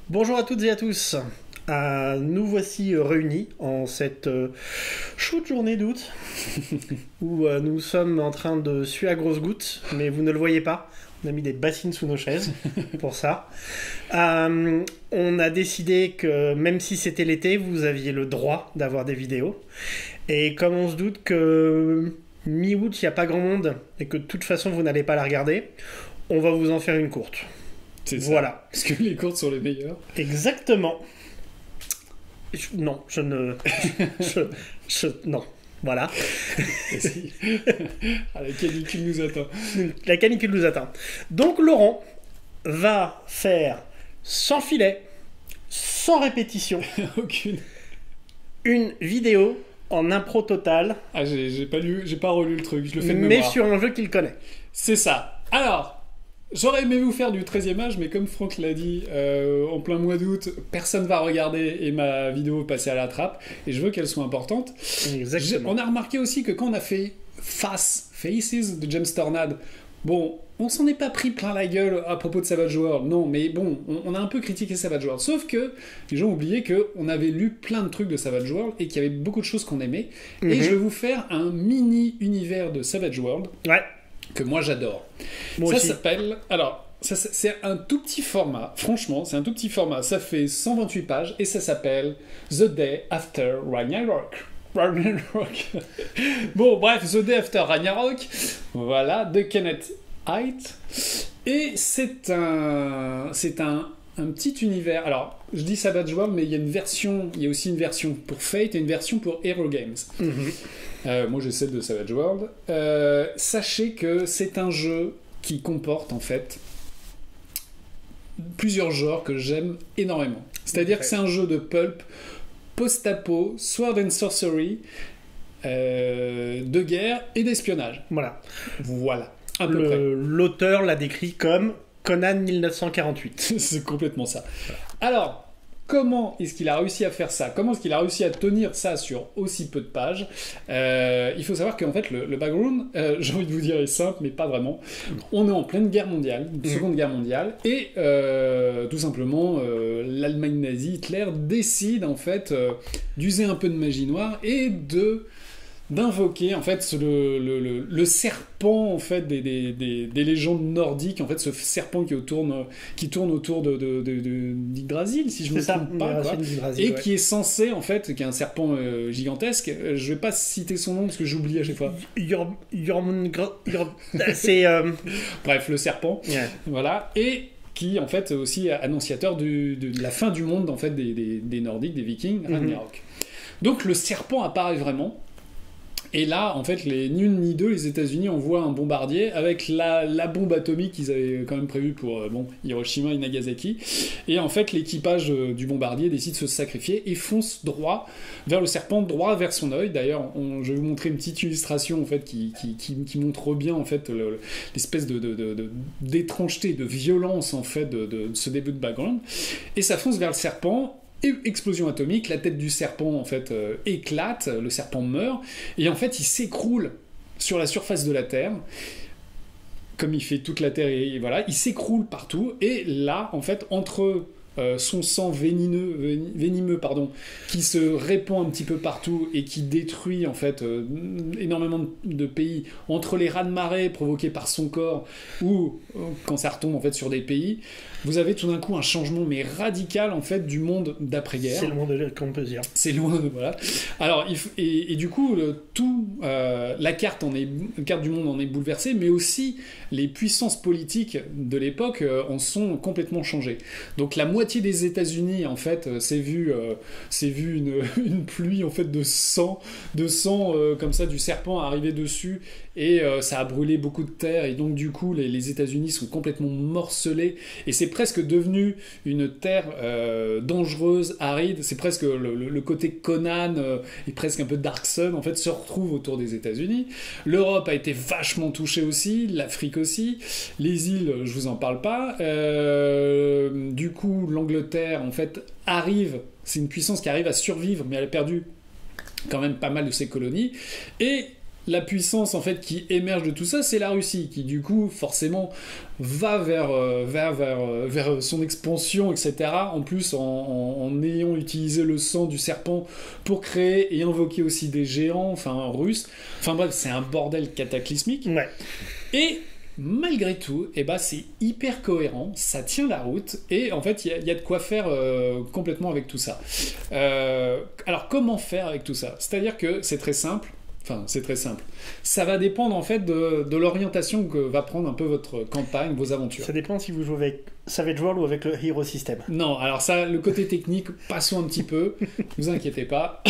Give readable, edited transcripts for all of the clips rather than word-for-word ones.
Bonjour à toutes et à tous. Nous voici réunis en cette chaude journée d'août où nous sommes en train de suer à grosses gouttes, mais vous ne le voyez pas. On a mis des bassines sous nos chaises pour ça. On a décidé que même si c'était l'été, vous aviez le droit d'avoir des vidéos. Et comme on se doute que mi-août, il n'y a pas grand monde et que de toute façon, vous n'allez pas la regarder, on va vous en faire une courte. C'est ça. Voilà. Parce que les courtes sont les meilleures. Exactement. Non, je ne... non. Voilà. Si. Ah, la canicule nous atteint. La canicule nous atteint. Donc Laurent va faire sans filet, sans répétition, Aucune. une vidéo en impro total, Ah, j'ai pas relu le truc, je le fais de mais mémoire. sur un jeu qu'il connaît. C'est ça. Alors, j'aurais aimé vous faire du 13e âge, mais comme Franck l'a dit, en plein mois d'août, personne va regarder et ma vidéo va passer à la trappe, et je veux qu'elle soit importante. Exactement. On a remarqué aussi que quand on a fait Faces de James Tornade, bon, on s'en est pas pris plein la gueule à propos de Savage World, non, mais bon, on a un peu critiqué Savage World, sauf que les gens ont oublié qu'on avait lu plein de trucs de Savage World et qu'il y avait beaucoup de choses qu'on aimait, et je vais vous faire un mini-univers de Savage World Ouais, que moi j'adore. moi Ça aussi. s'appelle... Alors, c'est un tout petit format, franchement, c'est un tout petit format, ça fait 128 pages, et ça s'appelle The Day After Ragnarok. Ragnarok. Bon, bref, The Day After Ragnarok, voilà, de Kenneth Haidt, et c'est un petit univers. Alors, je dis Savage World, mais il y a aussi une version pour Fate et une version pour Hero Games. Moi, j'ai celle de Savage World. Sachez que c'est un jeu qui comporte, en fait, plusieurs genres que j'aime énormément. C'est-à-dire que c'est un jeu de pulp, post-apo, sword and sorcery, de guerre et d'espionnage. Voilà. Voilà, à peu près. L'auteur l'a décrit comme Conan 1948. C'est complètement ça. Alors, comment est-ce qu'il a réussi à faire ça? Comment est-ce qu'il a réussi à tenir ça sur aussi peu de pages? Il faut savoir qu'en fait, le background, j'ai envie de vous dire, est simple, mais pas vraiment. On est en pleine guerre mondiale, Seconde Guerre mondiale, et tout simplement, l'Allemagne nazie, Hitler, décide en fait d'user un peu de magie noire et d'invoquer en fait le serpent en fait des légendes nordiques, en fait ce serpent qui tourne autour d'Yggdrasil, si je me trompe pas, quoi, et qui est censé en fait, qui est un serpent gigantesque. Je vais pas citer son nom parce que j'oublie à chaque fois. C'est... Bref, le serpent, yeah. voilà, et qui en fait est aussi annonciateur de la fin du monde en fait des Nordiques, des Vikings, Ragnarok. Donc le serpent apparaît vraiment. Et là, en fait, ni une ni deux, les États-Unis envoient un bombardier avec la bombe atomique qu'ils avaient quand même prévue pour Hiroshima et Nagasaki. Et en fait, l'équipage du bombardier décide de se sacrifier et fonce droit vers le serpent, droit vers son œil. D'ailleurs, je vais vous montrer une petite illustration en fait qui montre bien en fait l'espèce d'étrangeté, de violence en fait de ce début de background. Et ça fonce vers le serpent. Et explosion atomique, la tête du serpent en fait éclate, le serpent meurt, et en fait il s'écroule sur la surface de la Terre, comme il fait toute la Terre, et voilà, il s'écroule partout, et là en fait entre son sang venimeux qui se répand un petit peu partout et qui détruit en fait énormément de pays, entre les raz-de-marée provoqués par son corps ou quand ça retombe en fait sur des pays, vous avez tout d'un coup un changement mais radical en fait du monde d'après-guerre. C'est le monde qu'on peut dire. C'est loin de voilà. Alors et du coup la carte du monde en est bouleversée, mais aussi les puissances politiques de l'époque en sont complètement changées. Donc la moitié des États-Unis en fait s'est vu une pluie en fait de sang comme ça du serpent arriver dessus, et ça a brûlé beaucoup de terre, et donc du coup les États-Unis sont complètement morcelés, et c'est presque devenu une terre dangereuse, aride. C'est presque le côté Conan et presque un peu Dark Sun en fait se retrouve autour des États-Unis. L'Europe a été vachement touchée aussi, l'Afrique aussi, les îles je vous en parle pas. Du coup l'Angleterre en fait arrive, c'est une puissance qui arrive à survivre, mais elle a perdu quand même pas mal de ses colonies, et la puissance en fait qui émerge de tout ça, c'est la Russie, qui du coup forcément va vers son expansion, etc. En plus, en ayant utilisé le sang du serpent pour créer et invoquer aussi des géants, enfin russes. Enfin bref, c'est un bordel cataclysmique. Ouais. Et malgré tout, c'est hyper cohérent, ça tient la route, et en fait, il y a de quoi faire complètement avec tout ça. Alors, comment faire avec tout ça ? C'est-à-dire que c'est très simple. Enfin, c'est très simple. Ça va dépendre en fait de l'orientation que va prendre un peu votre campagne, vos aventures. Ça dépend si vous jouez avec Savage World ou avec le Hero System. Non, alors ça, le côté technique, passons un petit peu. Ne vous inquiétez pas,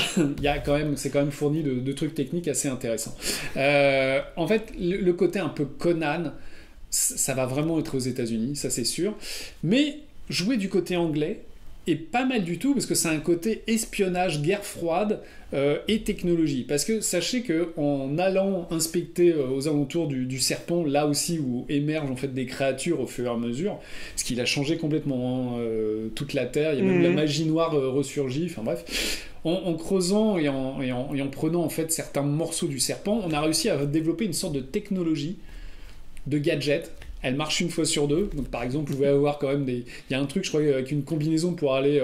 c'est quand même fourni de trucs techniques assez intéressants. En fait, le côté un peu Conan, ça va vraiment être aux États-Unis, ça c'est sûr. Mais jouer du côté anglais est pas mal du tout, parce que c'est un côté espionnage, guerre froide et technologie. Parce que sachez que en allant inspecter aux alentours du serpent, là aussi où émergent en fait des créatures au fur et à mesure, ce qui a changé complètement toute la Terre, il y a même la magie noire ressurgie, enfin bref. En creusant et en prenant en fait certains morceaux du serpent, on a réussi à développer une sorte de technologie de gadget. Elle marche une fois sur deux. Donc, par exemple, vous pouvez avoir quand même il y a un truc, je crois, avec une combinaison pour aller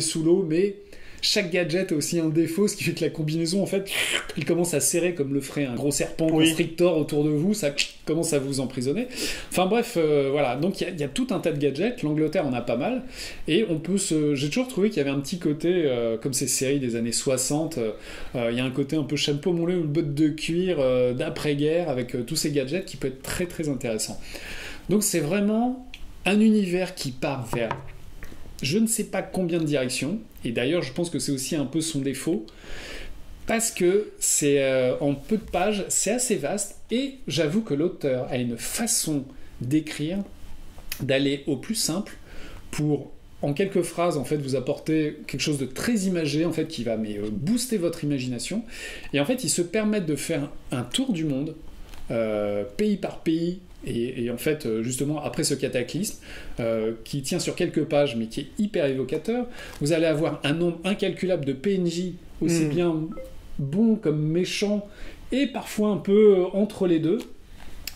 sous l'eau, mais chaque gadget a aussi un défaut, ce qui fait que la combinaison, en fait, il commence à serrer comme le ferait un gros serpent constrictor autour de vous, ça commence à vous emprisonner. Enfin bref, voilà. Donc il y a tout un tas de gadgets. L'Angleterre en a pas mal, et on peut j'ai toujours trouvé qu'il y avait un petit côté, comme ces séries des années 60, il y a un côté un peu chapeau moulé, une botte de cuir d'après-guerre avec tous ces gadgets qui peut être très très intéressant. Donc c'est vraiment un univers qui part vers je ne sais pas combien de directions, et d'ailleurs je pense que c'est aussi un peu son défaut, parce que c'est en peu de pages, c'est assez vaste, et j'avoue que l'auteur a une façon d'écrire, d'aller au plus simple, pour en quelques phrases en fait vous apporter quelque chose de très imagé en fait qui va booster votre imagination, et en fait ils se permettent de faire un tour du monde, pays par pays. Et en fait, justement, après ce cataclysme, qui tient sur quelques pages, mais qui est hyper évocateur, vous allez avoir un nombre incalculable de PNJ, aussi bien bons comme méchants, et parfois un peu entre les deux.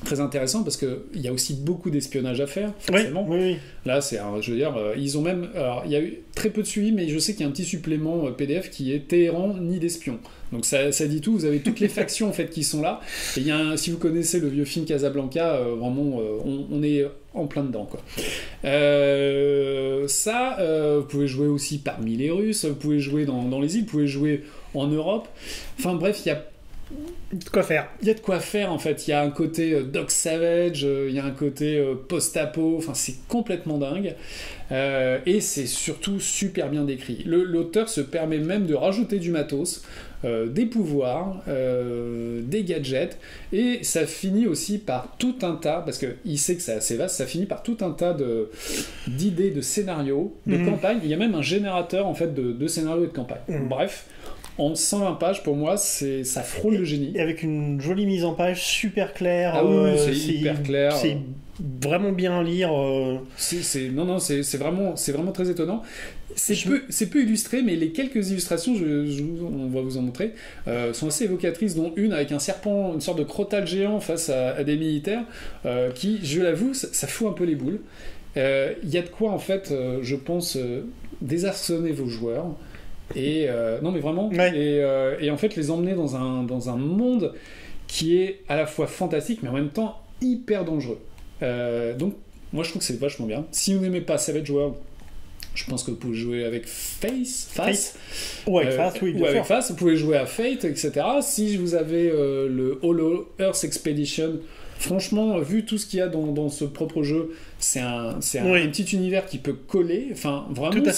Très intéressant, parce qu'il y a aussi beaucoup d'espionnage à faire, forcément. Oui. Là, je veux dire, ils ont même... Alors, il y a eu très peu de suivi, mais je sais qu'il y a un petit supplément PDF qui est Téhéran, nid d'espions. Donc ça dit tout, vous avez toutes les factions en fait qui sont là. Et si vous connaissez le vieux film Casablanca, vraiment, on est en plein dedans, quoi. Vous pouvez jouer aussi parmi les Russes, vous pouvez jouer dans les îles, vous pouvez jouer en Europe. Enfin bref, il y a de quoi faire. Il y a de quoi faire en fait. Il y a un côté Doc Savage, il y a un côté post-apo, enfin c'est complètement dingue. Et c'est surtout super bien décrit. L'auteur se permet même de rajouter du matos, des pouvoirs, des gadgets, et ça finit aussi par tout un tas, parce qu'il sait que c'est assez vaste, ça finit par tout un tas d'idées, de scénarios, de campagnes. Il y a même un générateur en fait de scénarios et de campagnes. Bref. En 120 pages, pour moi, ça frôle le génie. Et avec une jolie mise en page super claire. Ah oui, c'est hyper clair. C'est vraiment bien à lire. C'est vraiment très étonnant. C'est peu illustré, mais les quelques illustrations, on va vous en montrer, sont assez évocatrices, dont une avec un serpent, une sorte de crotale géant face à des militaires, qui, je l'avoue, ça fout un peu les boules. Il y a de quoi, en fait, je pense, désarçonner vos joueurs. Et non mais vraiment et en fait les emmener dans un monde qui est à la fois fantastique mais en même temps hyper dangereux, donc moi je trouve que c'est vachement bien. Si vous n'aimez pas Savage World, je pense que vous pouvez jouer avec Face ou avec Face, oui, bien sûr. Face, vous pouvez jouer à Fate, etc. Si vous avez le Hollow Earth Expedition, franchement, vu tout ce qu'il y a dans ce propre jeu, c'est un petit univers qui peut coller. Enfin, vraiment,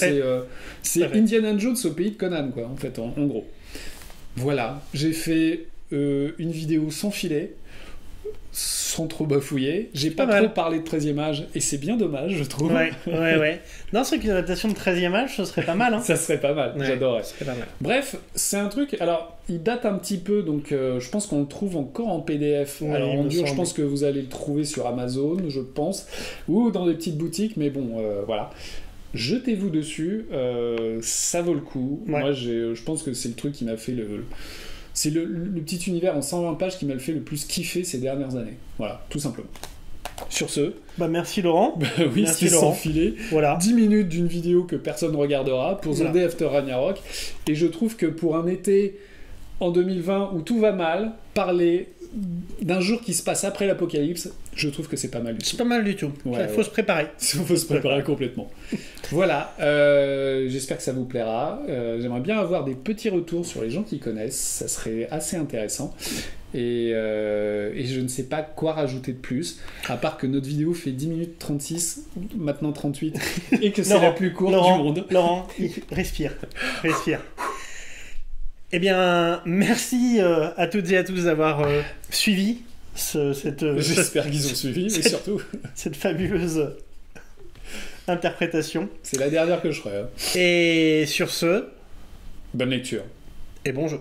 c'est Indiana Jones au pays de Conan, quoi, en fait, en gros. Voilà, j'ai fait une vidéo sans filet, sans trop bafouiller. J'ai pas trop parlé de 13e âge, et c'est bien dommage, je trouve. Ouais. Non, c'est qu'une adaptation de 13e âge, ce serait pas mal. Hein. Ça serait pas mal, j'adorerais. Ça serait pas mal. Bref, c'est un truc... Alors, il date un petit peu, donc je pense qu'on le trouve encore en PDF. Ouais, alors, en dur, je pense que vous allez le trouver sur Amazon, je pense, ou dans des petites boutiques, mais bon, voilà. Jetez-vous dessus, ça vaut le coup. Ouais. Moi, je pense que c'est le truc qui m'a fait c'est le petit univers en 120 pages qui m'a fait le plus kiffer ces dernières années. Voilà, tout simplement. Sur ce... Bah merci Laurent. Oui, merci c'était Laurent. sans filet. Voilà. 10 minutes d'une vidéo que personne ne regardera pour The Day After Ragnarok. Et je trouve que pour un été en 2020 où tout va mal, parler d'un jour qui se passe après l'apocalypse, je trouve que c'est pas mal du tout. C'est pas mal du tout. Il faut se préparer. Il faut se préparer complètement. Voilà, j'espère que ça vous plaira. J'aimerais bien avoir des petits retours sur les gens qui connaissent, ça serait assez intéressant. Et je ne sais pas quoi rajouter de plus, à part que notre vidéo fait 10 minutes 36, maintenant 38, et que c'est la plus courte du monde. Laurent, respire. Eh bien, merci à toutes et à tous d'avoir suivi J'espère qu'ils ont suivi, mais surtout cette fabuleuse interprétation. C'est la dernière que je ferai. Et sur ce, bonne lecture. Et bon jeu.